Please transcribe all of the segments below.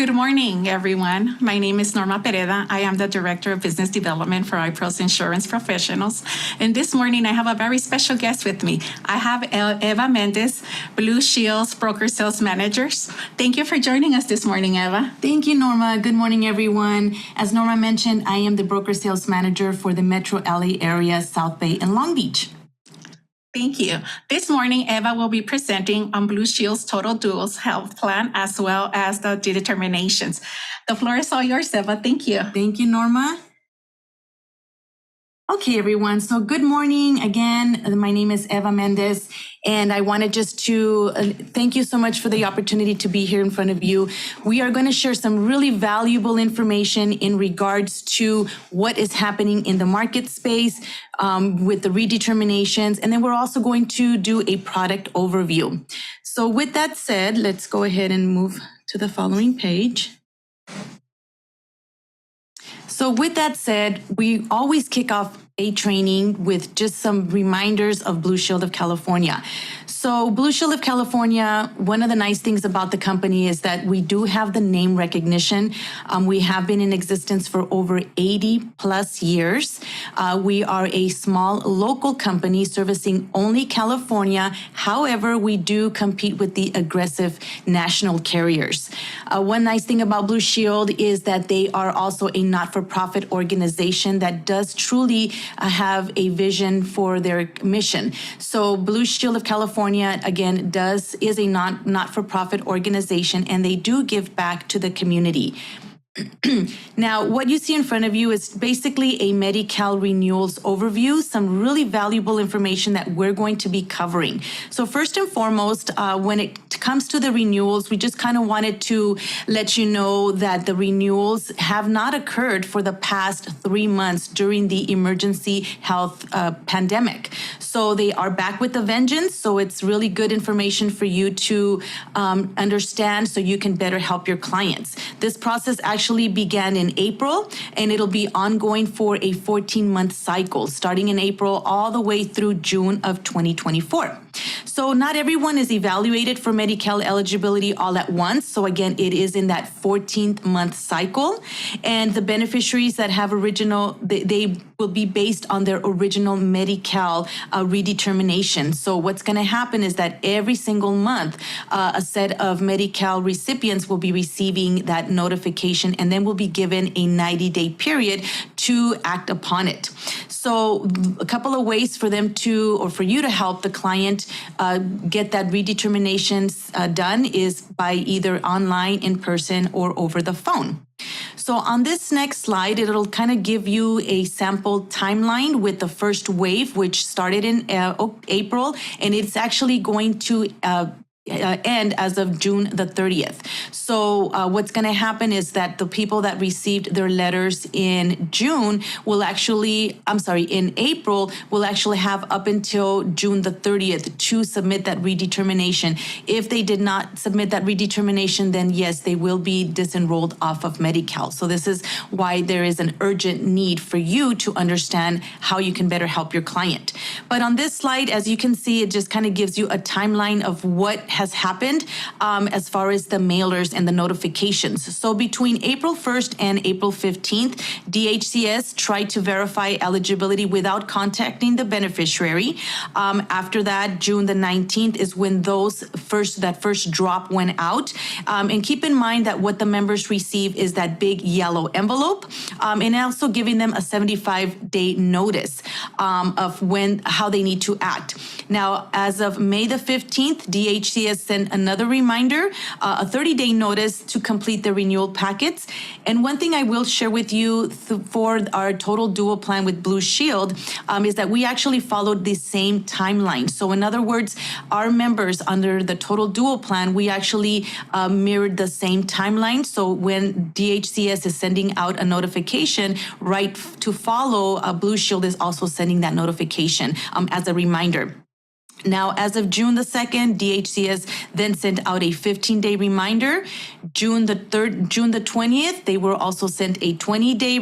Good morning, everyone. My name is Norma Pereda. I am the Director of Business Development for iPros Insurance Professionals. And this morning, I have a very special guest with me. I have Eva Mendez, Blue Shield's Broker Sales Managers. Thank you for joining us this morning, Eva. Thank you, Norma. Good morning, everyone. As Norma mentioned, I am the Broker Sales Manager for the Metro LA area, South Bay, and Long Beach. Thank you. This morning, Eva will be presenting on Blue Shield's Total Duals Health Plan as well as the Redeterminations. The floor is all yours, Eva. Thank you. Thank you, Norma. Okay, everyone. So good morning again. My name is Eva Mendez, and I wanted just to thank you so much for the opportunity to be here in front of you. We are going to share some really valuable information in regards to what is happening in the market space with the redeterminations, and then we're also going to do a product overview. So with that said, let's go ahead and move to the following page. So with that said, we always kick off a training with just some reminders of Blue Shield of California. So Blue Shield of California, one of the nice things about the company is that we do have the name recognition. We have been in existence for over 80 plus years. We are a small local company servicing only California. However, we do compete with the aggressive national carriers. One nice thing about Blue Shield is that they are also a not-for-profit organization that does truly have a vision for their mission. So Blue Shield of California, again, is a not-for-profit organization, and they do give back to the community. Now, what you see in front of you is basically a Medi-Cal renewals overview, some really valuable information that we're going to be covering. So first and foremost, when it comes to the renewals, we just kind of wanted to let you know that the renewals have not occurred for the past 3 months during the emergency health pandemic. So they are back with a vengeance. So it's really good information for you to understand so you can better help your clients. This process actually began in April, and it'll be ongoing for a 14-month cycle, starting in April all the way through June of 2024. So not everyone is evaluated for Medi-Cal eligibility all at once. So again, it is in that 14th month cycle. And the beneficiaries that have they will be based on their original Medi-Cal redetermination. So what's going to happen is that every single month, a set of Medi-Cal recipients will be receiving that notification, and then will be given a 90-day period to act upon it. So a couple of ways for them to, or for you to help the client get that redeterminations done is by either online, in person, or over the phone. So on this next slide, it'll kind of give you a sample timeline with the first wave, which started in April, and it's actually going to end as of June the 30th. So what's going to happen is that the people that received their letters in April will actually have up until June the 30th to submit that redetermination. If they did not submit that redetermination, then yes, they will be disenrolled off of Medi-Cal. So this is why there is an urgent need for you to understand how you can better help your client. But on this slide, as you can see, it just kind of gives you a timeline of what has happened as far as the mailers and the notifications. So between April 1st and April 15th, DHCS tried to verify eligibility without contacting the beneficiary. After that, June the 19th is when that first drop went out. And keep in mind that what the members receive is that big yellow envelope, and also giving them a 75-day notice of how they need to act. Now, as of May the 15th, DHCS sent another reminder, a 30-day notice to complete the renewal packets. And one thing I will share with you for our total dual plan with Blue Shield is that we actually followed the same timeline. So in other words, our members under the total dual plan, we actually mirrored the same timeline. So when DHCS is sending out a notification, right to follow, Blue Shield is also sending that notification as a reminder. Now, as of June the 2nd, DHCS then sent out a 15-day reminder. June the 20th, they were also sent a 10-day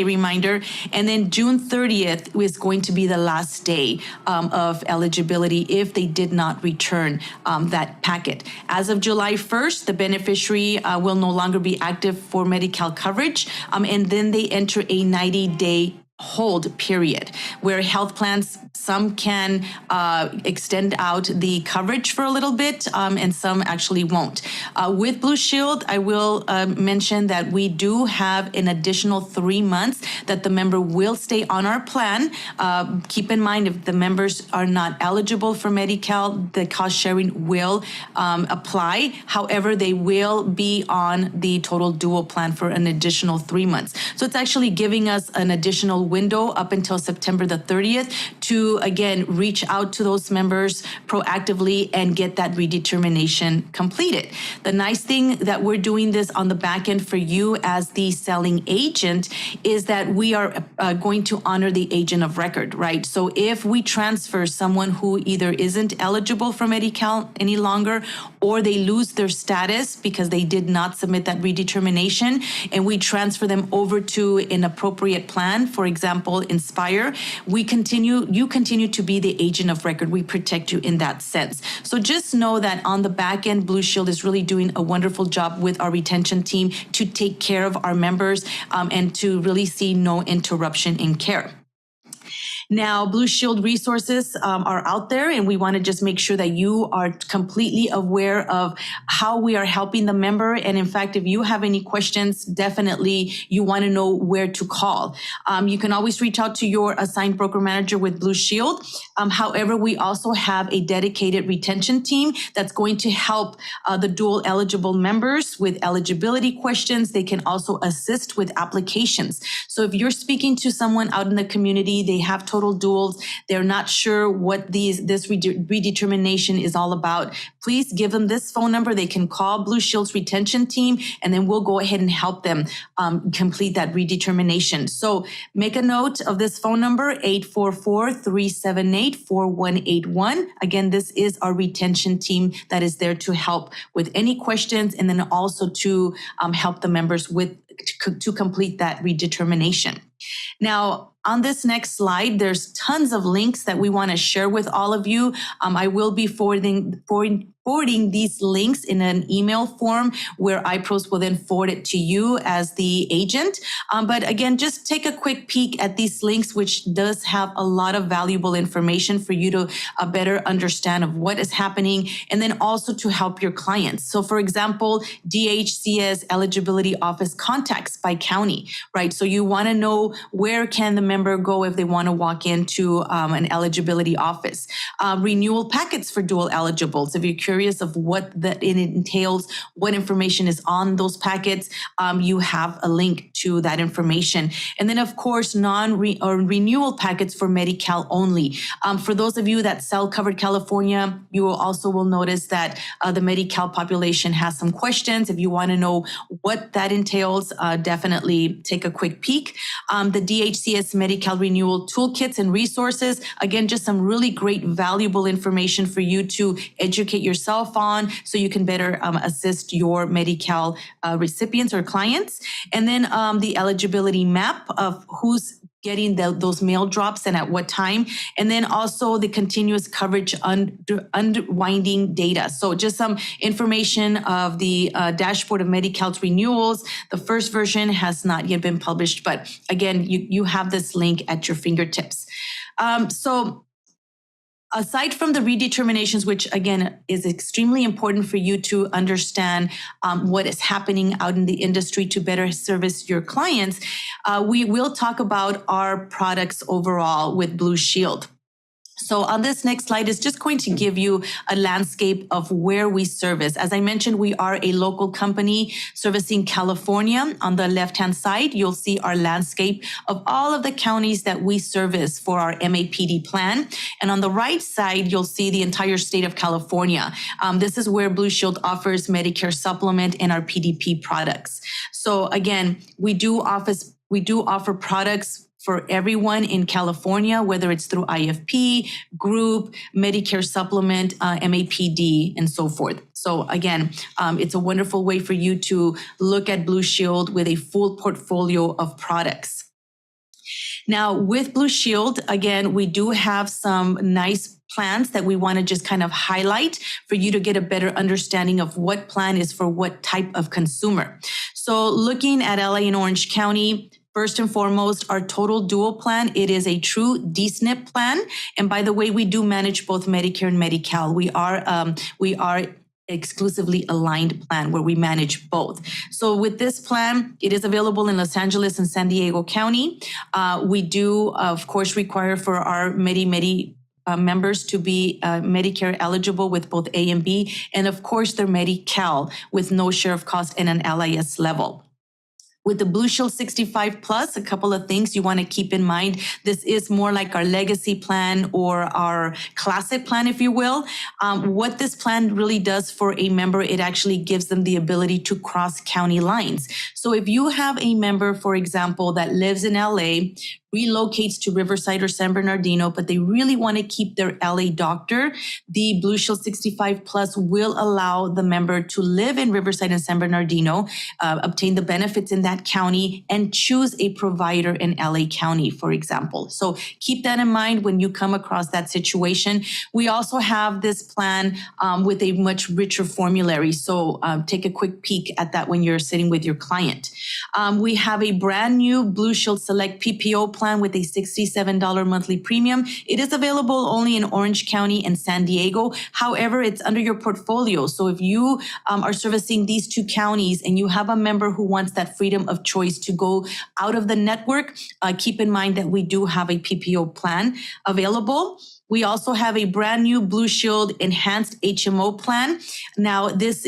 reminder. And then June 30th was going to be the last day of eligibility if they did not return that packet. As of July 1st, the beneficiary will no longer be active for Medi-Cal coverage. And then they enter a 90-day hold period where health plans, some can extend out the coverage for a little bit and some actually won't. With Blue Shield, I will mention that we do have an additional 3 months that the member will stay on our plan. Keep in mind, if the members are not eligible for Medi-Cal, the cost sharing will apply. However, they will be on the total dual plan for an additional 3 months. So it's actually giving us an additional window up until September the 30th to, again, reach out to those members proactively and get that redetermination completed. The nice thing that we're doing this on the back end for you as the selling agent is that we are going to honor the agent of record, right? So if we transfer someone who either isn't eligible for Medi-Cal any longer or they lose their status because they did not submit that redetermination and we transfer them over to an appropriate plan, for example, Inspire, you continue to be the agent of record. We protect you in that sense. So just know that on the back end, Blue Shield is really doing a wonderful job with our retention team to take care of our members and to really see no interruption in care. Now, Blue Shield resources are out there, and we want to just make sure that you are completely aware of how we are helping the member. And in fact, if you have any questions, definitely you want to know where to call. You can always reach out to your assigned broker manager with Blue Shield. However, we also have a dedicated retention team that's going to help the dual eligible members with eligibility questions. They can also assist with applications. So if you're speaking to someone out in the community, they have total duals, they're not sure what this redetermination is all about, please give them this phone number. They can call Blue Shield's retention team, and then we'll go ahead and help them complete that redetermination. So make a note of this phone number, 844-378-4181. Again, this is our retention team that is there to help with any questions and then also to help the members to complete that redetermination. Now, on this next slide, there's tons of links that we want to share with all of you. I will be forwarding these links in an email form where iPros will then forward it to you as the agent. But again, just take a quick peek at these links, which does have a lot of valuable information for you to better understand of what is happening and then also to help your clients. So for example, DHCS eligibility office contacts by county, right? So you want to know where can the member go if they want to walk into an eligibility office. Renewal packets for dual eligibles. If you're curious of what that it entails, what information is on those packets, you have a link to that information. And then of course, renewal packets for Medi-Cal only. For those of you that sell Covered California, you will notice that the Medi-Cal population has some questions. If you want to know what that entails, definitely take a quick peek. The DHCS Medi-Cal renewal toolkits and resources. Again, just some really great, valuable information for you to educate yourself on so you can better assist your Medi-Cal recipients or clients. And then the eligibility map of who's getting those mail drops and at what time. And then also the continuous coverage unwinding data. So just some information of the dashboard of Medi-Cal's renewals. The first version has not yet been published, but again, you have this link at your fingertips. So aside from the redeterminations, which again is extremely important for you to understand what is happening out in the industry to better service your clients, we will talk about our products overall with Blue Shield. So on this next slide is just going to give you a landscape of where we service. As I mentioned, we are a local company servicing California. On the left-hand side, you'll see our landscape of all of the counties that we service for our MAPD plan. And on the right side, you'll see the entire state of California. This is where Blue Shield offers Medicare Supplement and our PDP products. So again, we do offer products for everyone in California, whether it's through IFP, group, Medicare supplement, MAPD, and so forth. So again, it's a wonderful way for you to look at Blue Shield with a full portfolio of products. Now, with Blue Shield, again, we do have some nice plans that we want to just kind of highlight for you to get a better understanding of what plan is for what type of consumer. So looking at LA and Orange County, first and foremost, our total dual plan, it is a true DSNP plan. And by the way, we do manage both Medicare and Medi-Cal. We are exclusively aligned plan where we manage both. So with this plan, it is available in Los Angeles and San Diego County. We do, of course, require for our Medi members to be Medicare eligible with both A and B, and of course, their Medi-Cal with no share of cost and an LIS level. With the Blue Shield 65 Plus, a couple of things you want to keep in mind. This is more like our legacy plan or our classic plan, if you will. What this plan really does for a member, it actually gives them the ability to cross county lines. So if you have a member, for example, that lives in LA, relocates to Riverside or San Bernardino, but they really want to keep their LA doctor, the Blue Shield 65 Plus will allow the member to live in Riverside and San Bernardino, obtain the benefits in that county, and choose a provider in LA County, for example. So keep that in mind when you come across that situation. We also have this plan with a much richer formulary. So take a quick peek at that when you're sitting with your client. We have a brand new Blue Shield Select PPO plan with a $67 monthly premium. It is available only in Orange County and San Diego. However, it's under your portfolio. So if you are servicing these two counties and you have a member who wants that freedom of choice to go out of the network, keep in mind that we do have a PPO plan available. We also have a brand new Blue Shield Enhanced HMO plan. Now, this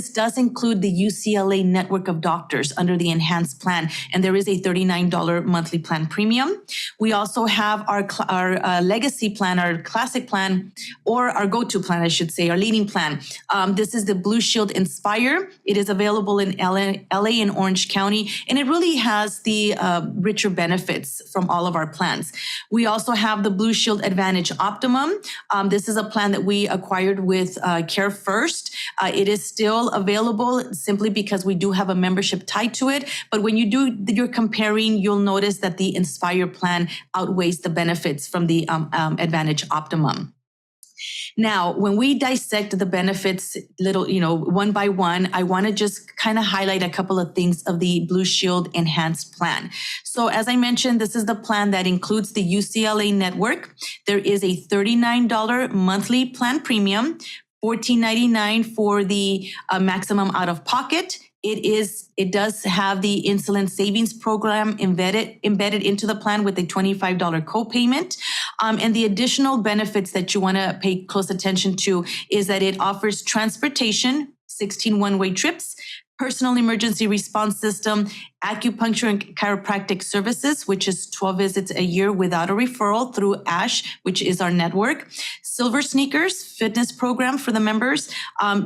does include the UCLA network of doctors under the Enhanced plan, and there is a $39 monthly plan premium. We also have our legacy plan, our classic plan, or our go-to plan, I should say, our leading plan. This is the Blue Shield Inspire. It is available in LA and Orange County, and it really has the richer benefits from all of our plans. We also have the Blue Shield Advantage Optimum. This is a plan that we acquired with Care First. It is still available simply because we do have a membership tied to it. But when you're comparing, you'll notice that the Inspire plan outweighs the benefits from the Advantage Optimum. Now, when we dissect the benefits one by one, I want to just kind of highlight a couple of things of the Blue Shield Enhanced plan. So as I mentioned, this is the plan that includes the UCLA network. There is a $39 monthly plan premium, $14.99 for the maximum out of pocket. It does have the insulin savings program embedded into the plan with a $25 copayment. And the additional benefits that you want to pay close attention to is that it offers transportation, 16 one-way trips, personal emergency response system, acupuncture and chiropractic services, which is 12 visits a year without a referral through ASH, which is our network, Silver Sneakers, fitness program for the members,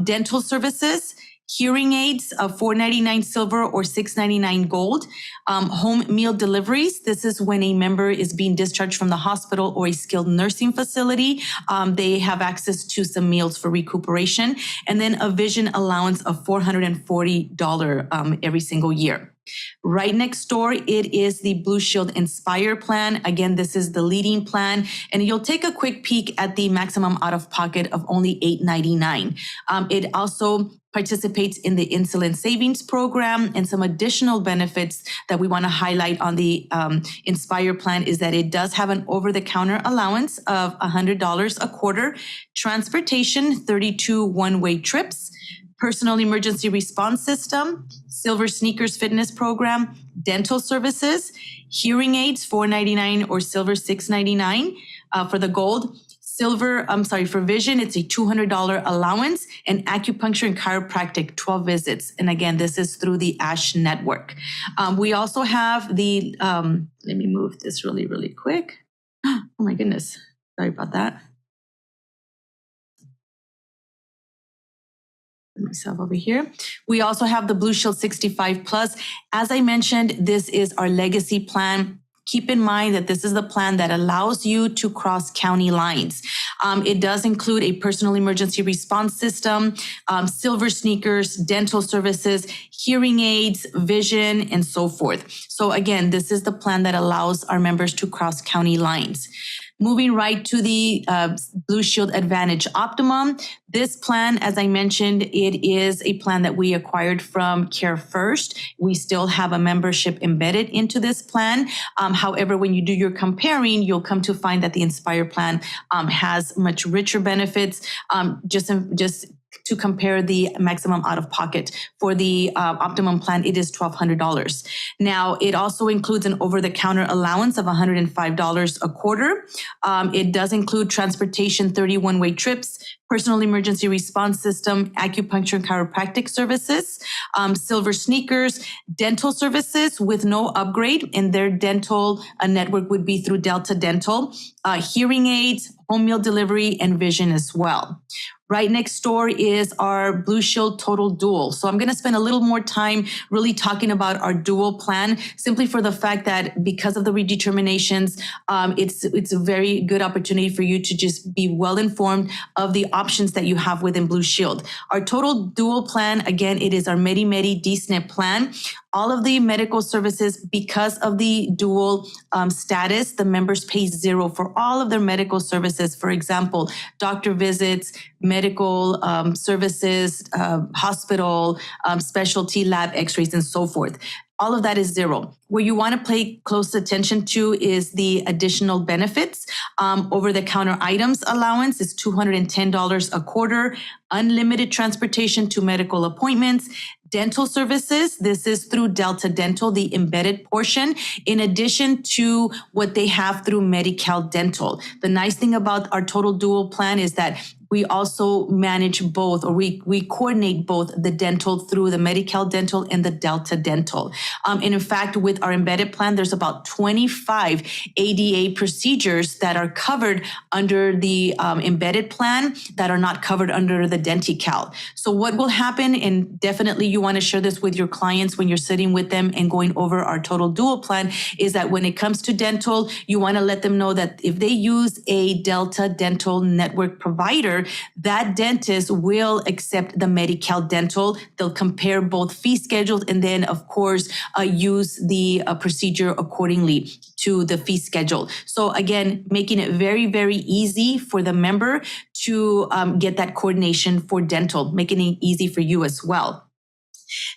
dental services, hearing aids of $4.99 silver or $6.99 gold, home meal deliveries. This is when a member is being discharged from the hospital or a skilled nursing facility. They have access to some meals for recuperation, and then a vision allowance of $440 every single year. Right next door, it is the Blue Shield Inspire plan. Again, this is the leading plan, and you'll take a quick peek at the maximum out-of-pocket of only $8.99. It also participates in the insulin savings program, and some additional benefits that we want to highlight on the Inspire plan is that it does have an over-the-counter allowance of $100 a quarter, transportation, 32 one-way trips, personal emergency response system, Silver Sneakers fitness program, dental services, hearing aids, $4.99 or silver $6.99 for the gold. For vision, it's a $200 allowance, and acupuncture and chiropractic, 12 visits. And again, this is through the ASH network. We also have the, let me move this really, really quick. Oh my goodness, sorry about that. Myself over here. We also have the Blue Shield 65 Plus. As I mentioned, this is our legacy plan. keep in mind that this is the plan that allows you to cross county lines. It does include a personal emergency response system, silver sneakers, dental services, hearing aids, vision, and so forth. So again, this is the plan that allows our members to cross county lines. Moving right to the Blue Shield Advantage Optimum. This plan, as I mentioned, it is a plan that we acquired from Care First. We still have a membership embedded into this plan. However, when you do your comparing, you'll come to find that the Inspire plan has much richer benefits. Just to compare the maximum out of pocket for the optimum plan, it is $1,200. Now, it also includes an over-the-counter allowance of $105 a quarter. It does include transportation, 31-way trips, personal emergency response system, acupuncture and chiropractic services, silver sneakers, dental services with no upgrade, and their dental network would be through Delta Dental, hearing aids, home meal delivery, and vision as well. Right next door is our Blue Shield Total Dual. So I'm going to spend a little more time really talking about our dual plan, simply for the fact that because of the redeterminations, it's a very good opportunity for you to just be well informed of the options that you have within Blue Shield. Our Total Dual plan, again, it is our Medi D-SNP plan. All of the medical services, because of the dual status, the members pay zero for all of their medical services. For example, doctor visits, medical services, hospital, specialty lab x-rays, and so forth. All of that is zero. Where you want to pay close attention to is the additional benefits. Over-the-counter items allowance is $210 a quarter, unlimited transportation to medical appointments, dental services. This is through Delta Dental, the embedded portion, in addition to what they have through Medi-Cal Dental. The nice thing about our Total Dual plan is that we also manage both, or we coordinate both the dental through the Medi-Cal Dental and the Delta Dental. And in fact, with our embedded plan, there's about 25 ADA procedures that are covered under the embedded plan that are not covered under the DentiCal. So what will happen, and definitely you want to share this with your clients when you're sitting with them and going over our Total Dual plan, is that when it comes to dental, you want to let them know that if they use a Delta Dental network provider, that dentist will accept the Medi-Cal Dental. They'll compare both fee schedules and then, of course, use the procedure accordingly to the fee schedule. So again, making it very, very easy for the member to get that coordination for dental, making it easy for you as well.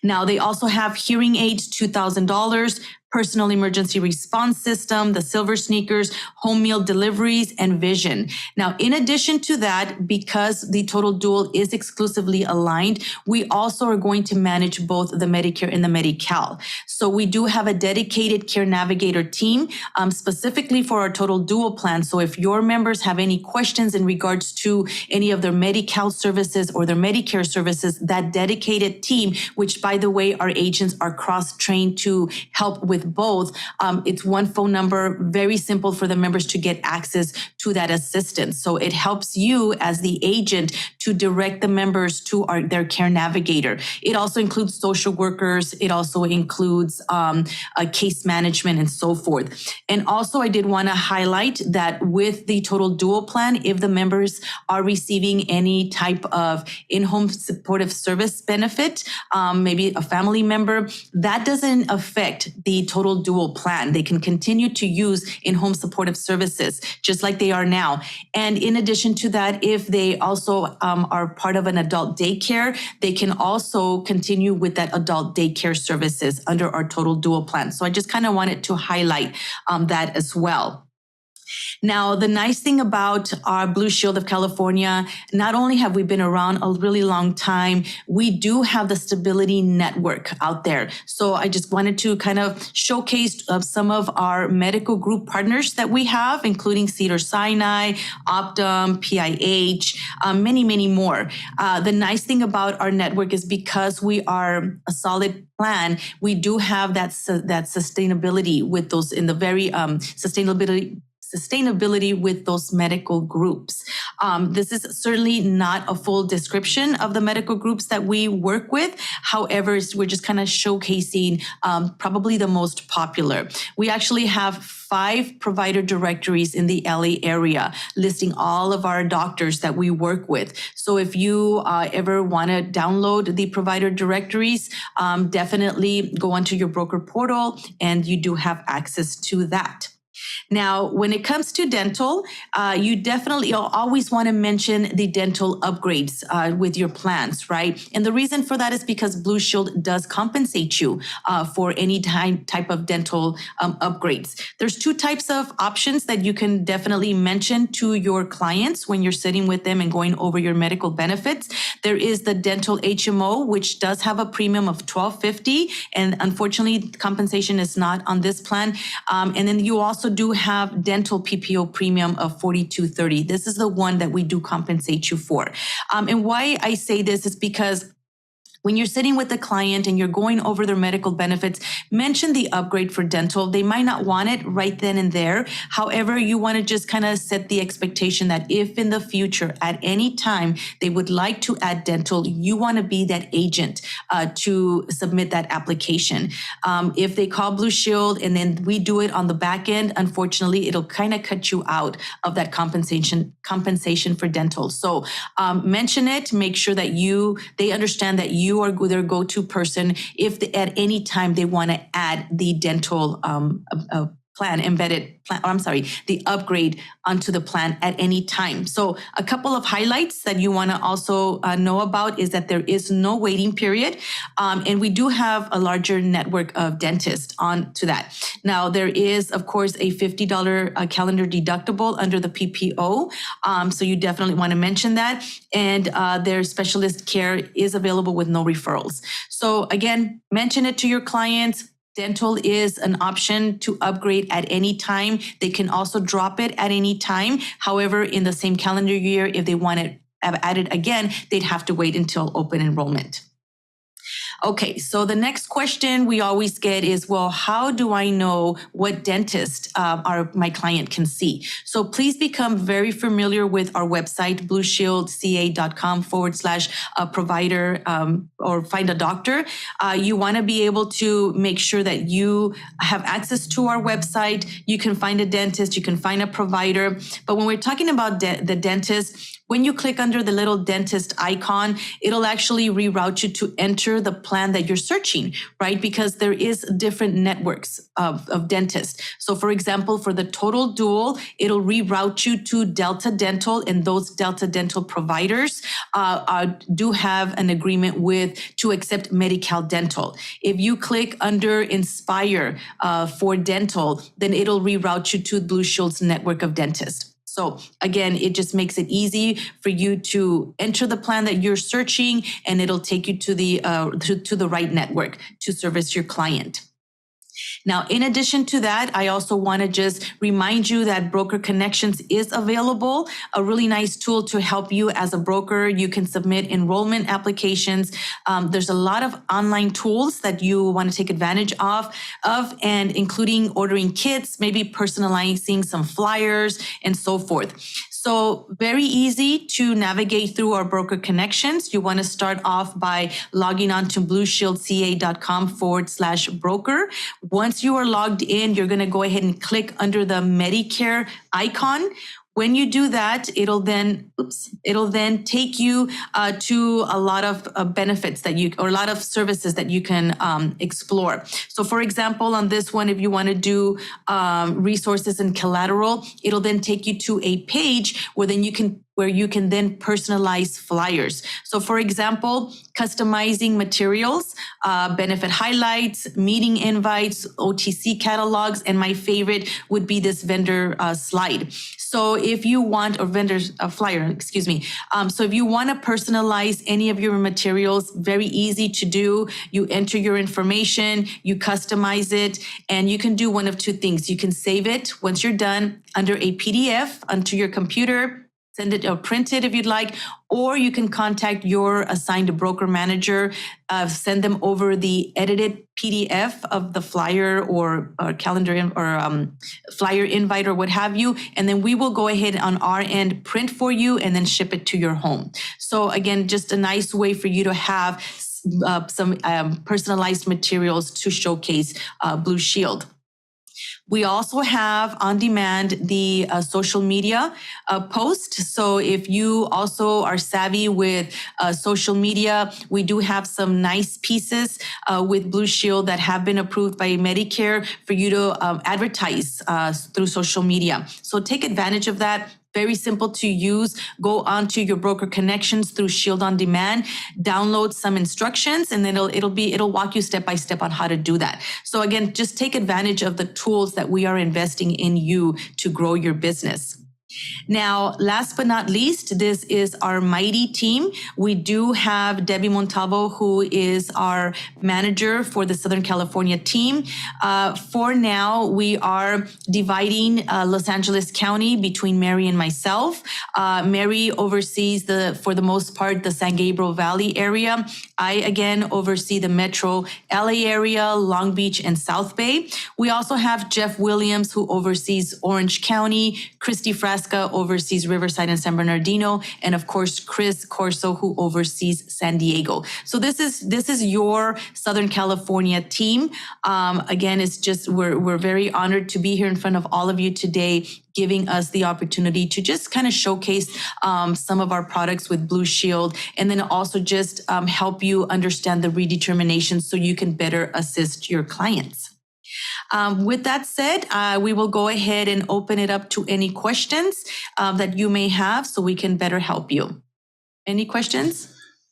Now, they also have hearing aids, $2,000, personal emergency response system, the silver sneakers, home meal deliveries, and vision. Now, in addition to that, because the Total Dual is exclusively aligned, we also are going to manage both the Medicare and the Medi-Cal. So we do have a dedicated care navigator team specifically for our Total Dual plan. So if your members have any questions in regards to any of their Medi-Cal services or their Medicare services, that dedicated team, which by the way, our agents are cross-trained to help with both. It's one phone number, very simple for the members to get access to that assistance. So it helps you as the agent to direct the members to their care navigator. It also includes social workers. It also includes case management and so forth. And also I did want to highlight that with the Total Dual plan, if the members are receiving any type of in-home supportive service benefit, maybe a family member, that doesn't affect the Total Dual plan. They can continue to use in-home supportive services just like they are now. And in addition to that, if they also are part of an adult daycare, they can also continue with that adult daycare services under our Total Dual plan. So I just kind of wanted to highlight that as well. Now, the nice thing about our Blue Shield of California, not only have we been around a really long time, we do have the stability network out there. So I just wanted to kind of showcase some of our medical group partners that we have, including Cedars-Sinai, Optum, PIH, many, many more. The nice thing about our network is because we are a solid plan, we do have that sustainability with those in the very sustainability sustainability with those medical groups. This is certainly not a full description of the medical groups that we work with. However, we're just kind of showcasing probably the most popular. We actually have 5 provider directories in the LA area listing all of our doctors that we work with. So if you ever want to download the provider directories, definitely go onto your broker portal and you do have access to that. Now, when it comes to dental, you definitely always want to mention the dental upgrades with your plans, right? And the reason for that is because Blue Shield does compensate you for any type of dental upgrades. There's 2 types of options that you can definitely mention to your clients when you're sitting with them and going over your medical benefits. There is the dental HMO, which does have a premium of $1,250, and unfortunately, compensation is not on this plan. And then you also do have dental PPO premium of $42.30. This is the one that we do compensate you for. And why I say this is because when you're sitting with the client and you're going over their medical benefits, mention the upgrade for dental. They might not want it right then and there. However, you want to just kind of set the expectation that if in the future, at any time, they would like to add dental, you want to be that agent to submit that application. If they call Blue Shield and then we do it on the back end, unfortunately, it'll kind of cut you out of that compensation for dental. So mention it, make sure that they understand that you are their go-to person if at any time they want to add the dental the upgrade onto the plan at any time. So a couple of highlights that you want to also know about is that there is no waiting period. And we do have a larger network of dentists on to that. Now, there is, of course, a $50 calendar deductible under the PPO. So you definitely want to mention that. And their specialist care is available with no referrals. So again, mention it to your clients. Dental is an option to upgrade at any time. They can also drop it at any time. However, in the same calendar year, if they want it added again, they'd have to wait until open enrollment. Okay, so the next question we always get is, well, how do I know what dentist my client can see? So please become very familiar with our website, blueshieldca.com/provider or find a doctor. You want to be able to make sure that you have access to our website. You can find a dentist, you can find a provider. But when we're talking about the dentist, when you click under the little dentist icon, it'll actually reroute you to enter the plan that you're searching, right? Because there is different networks of dentists. So for example, for the total dual, it'll reroute you to Delta Dental, and those Delta Dental providers do have an agreement to accept Medi-Cal Dental. If you click under Inspire for dental, then it'll reroute you to Blue Shield's network of dentists. So again, it just makes it easy for you to enter the plan that you're searching, and it'll take you to the right network to service your client. Now, in addition to that, I also want to just remind you that Broker Connections is available, a really nice tool to help you as a broker. You can submit enrollment applications. There's a lot of online tools that you want to take advantage of, and including ordering kits, maybe personalizing some flyers, and so forth. So very easy to navigate through our Broker Connections. You want to start off by logging on to blueshieldca.com/broker. Once you are logged in, you're going to go ahead and click under the Medicare icon. When you do that, it'll then take you to a lot of benefits or a lot of services that you can explore. So for example, on this one, if you want to do resources and collateral, it'll then take you to a page where you can then personalize flyers. So for example, customizing materials, benefit highlights, meeting invites, OTC catalogs, and my favorite would be this vendor slide. So if you want, or vendor's flyer, excuse me. So if you want to personalize any of your materials, very easy to do. You enter your information, you customize it, and you can do one of 2 things. You can save it once you're done under a PDF onto your computer, send it or print it if you'd like, or you can contact your assigned broker manager, send them over the edited PDF of the flyer or calendar or flyer invite or what have you. And then we will go ahead on our end, print for you, and then ship it to your home. So again, just a nice way for you to have some personalized materials to showcase Blue Shield. We also have on demand the social media post. So if you also are savvy with social media, we do have some nice pieces with Blue Shield that have been approved by Medicare for you to advertise through social media. So take advantage of that. Very simple to use. Go onto your broker connections through Shield on Demand, download some instructions, and then it'll walk you step by step on how to do that. So again, just take advantage of the tools that we are investing in you to grow your business. Now, last but not least, this is our mighty team. We do have Debbie Montalvo, who is our manager for the Southern California team. For now, we are dividing Los Angeles County between Mary and myself. Mary oversees for the most part, the San Gabriel Valley area. I, again, oversee the Metro LA area, Long Beach, and South Bay. We also have Jeff Williams, who oversees Orange County, Christy Frasca oversees Riverside and San Bernardino, and of course, Chris Corso, who oversees San Diego. So this is your Southern California team. Again, it's just, we're very honored to be here in front of all of you today, giving us the opportunity to just kind of showcase some of our products with Blue Shield, and then also just help you understand the redeterminations so you can better assist your clients. With that said, we will go ahead and open it up to any questions that you may have so we can better help you. Any questions?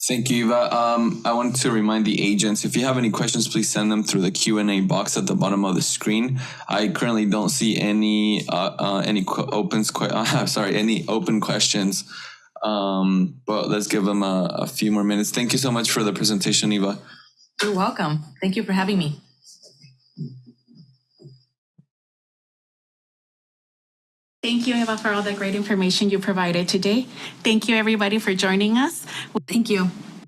Thank you, Eva. I wanted to remind the agents, if you have any questions, please send them through the Q&A box at the bottom of the screen. I currently don't see any open questions, but let's give them a few more minutes. Thank you so much for the presentation, Eva. You're welcome. Thank you for having me. Thank you, Eva, for all the great information you provided today. Thank you, everybody, for joining us. Thank you.